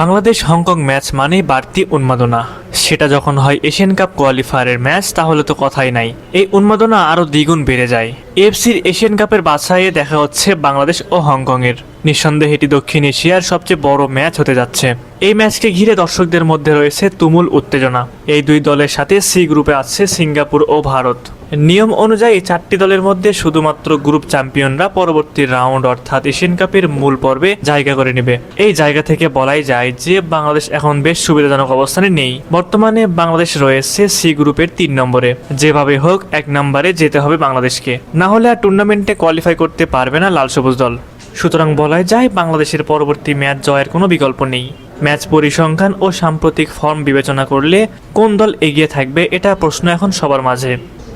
Bangladesh Hong Kong match মানেই বাড়তি উন্মাদনা। সেটা যখন হয় এশিয়ান কাপ কোয়ালিফায়ারের ম্যাচ তাহলে তো কথাই নাই, এই উন্মাদনা আরও দ্বিগুণ বেড়ে যায়। এএফসির এশিয়ান কাপের বাছাইয়ে দেখা হচ্ছে বাংলাদেশ ও হংকংয়ের। নিঃসন্দেহে এটি দক্ষিণ এশিয়ার সবচেয়ে বড় ম্যাচ হতে যাচ্ছে। এই ম্যাচকে ঘিরে দর্শকদের মধ্যে রয়েছে তুমুল উত্তেজনা। এই দুই দলের সাথে সি গ্রুপে আছে সিঙ্গাপুর ও ভারত। নিয়ম অনুযায়ী 4টি দলের মধ্যে শুধুমাত্র গ্রুপ চ্যাম্পিয়নরা পরবর্তী রাউন্ড অর্থাৎ এশিয়ান কাপের মূল পর্বে জায়গা করে নেবে। এই জায়গা থেকে বলাই যায় যে বাংলাদেশ এখন বেশ সুবিধাজনক অবস্থানে নেই। বর্তমানে বাংলাদেশ রয়েছে সি গ্রুপের 3 নম্বরে। যেভাবে হোক 1 নম্বরে যেতে হবে বাংলাদেশকে, না হলে আর টুর্নামেন্টে কোয়ালিফাই করতে পারবে না লাল সবুজ দল। সুতরাং বলাই যায় বাংলাদেশের পরবর্তী ম্যাচ জয়ের কোনো বিকল্প নেই। ম্যাচ পরিসংখ্যান ও সাম্প্রতিক ফর্ম বিবেচনা করলে কোন দল এগিয়ে থাকবে এটা প্রশ্ন এখন সবার মাঝে।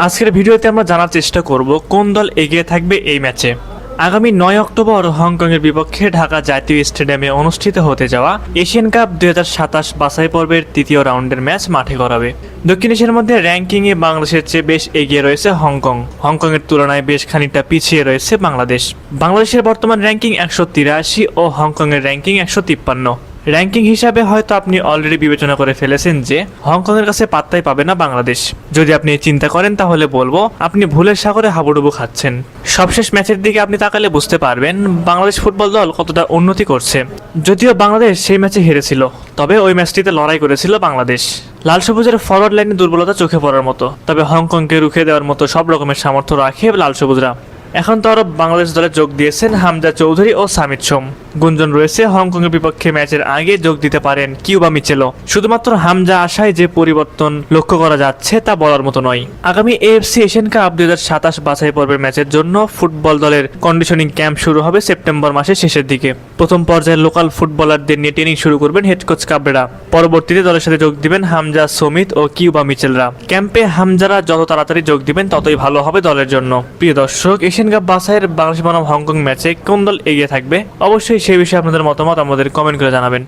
আজকের ভিডিওতে আমরা জানার চেষ্টা করব কোন দল এগিয়ে থাকবে এই ম্যাচে। আগামী 9 অক্টোবর হংকংয়ের বিপক্ষে ঢাকা জাতীয় স্টেডিয়ামে অনুষ্ঠিত হতে যাওয়া এশিয়ান কাপ 2027 বাছাই পর্বের 3য় রাউন্ডের ম্যাচ মাঠে গড়াবে। দক্ষিণ এশিয়ার মধ্যে র্যাঙ্কিংয়ে বাংলাদেশের চেয়ে বেশ এগিয়ে রয়েছে হংকং। হংকংয়ের তুলনায় বেশ খানিকটা পিছিয়ে রয়েছে বাংলাদেশ। বাংলাদেশের বর্তমান র্যাঙ্কিং 183 ও হংকংয়ের র্যাঙ্কিং 153। র্যাঙ্কিং হিসাবে হয়তো আপনি অলরেডি বিবেচনা করে ফেলেছেন যে হংকংয়ের কাছে পাত্তাই পাবে না বাংলাদেশ। যদি আপনি চিন্তা করেন তাহলে বলবো আপনি ভুলের সাগরে হাবুডুবু খাচ্ছেন। সবশেষ ম্যাচের দিকে আপনি তাকালে বুঝতে পারবেন বাংলাদেশ ফুটবল দল কতটা উন্নতি করছে। যদিও বাংলাদেশ সেই ম্যাচে হেরেছিল, তবে ওই ম্যাচটিতে লড়াই করেছিল বাংলাদেশ। লাল সবুজের ফরওয়ার্ড লাইনে দুর্বলতা চোখে পড়ার মতো, তবে হংকংকে রুখে দেওয়ার মতো সব রকমের সামর্থ্য রাখে লাল সবুজরা। এখন তো আরো বাংলাদেশ দলে যোগ দিয়েছেন হামজা চৌধুরী ও সামিত সোম। গুঞ্জন রয়েছে হংকংয়ের বিপক্ষে ম্যাচের আগে যোগ দিতে পারেন কিউবা মিচেলও। শুধুমাত্র হামজা আসায় যে পরিবর্তন লক্ষ্য করা যাচ্ছে তা বলার মতো নয়। আগামী এএফসি এশিয়ান কাপ 2027 বাছাই পর্বের ম্যাচের জন্য ফুটবল দলের কন্ডিশনিং ক্যাম্প শুরু হবে সেপ্টেম্বর মাসের শেষের দিকে। প্রথম পর্যায়ে লোকাল ফুটবলারদের নিয়ে ট্রেনিং শুরু করবেন হেড কোচ কাবরেরা। পরবর্তীতে দলের সাথে যোগ দিবেন হামজা, সমিত ও কিউবা মিচেলরা। ক্যাম্পে হামজারা যত তাড়াতাড়ি যোগ দিবেন ততই ভালো হবে দলের জন্য। প্রিয় দর্শক, এশিয়ান কাপ বাছাইয়ের বাংলাদেশ বনাম হংকং ম্যাচে কোন দল এগিয়ে থাকবে অবশ্যই সেই বিষয়ে আপনাদের মতামত আমাদের কমেন্ট করে জানাবেন।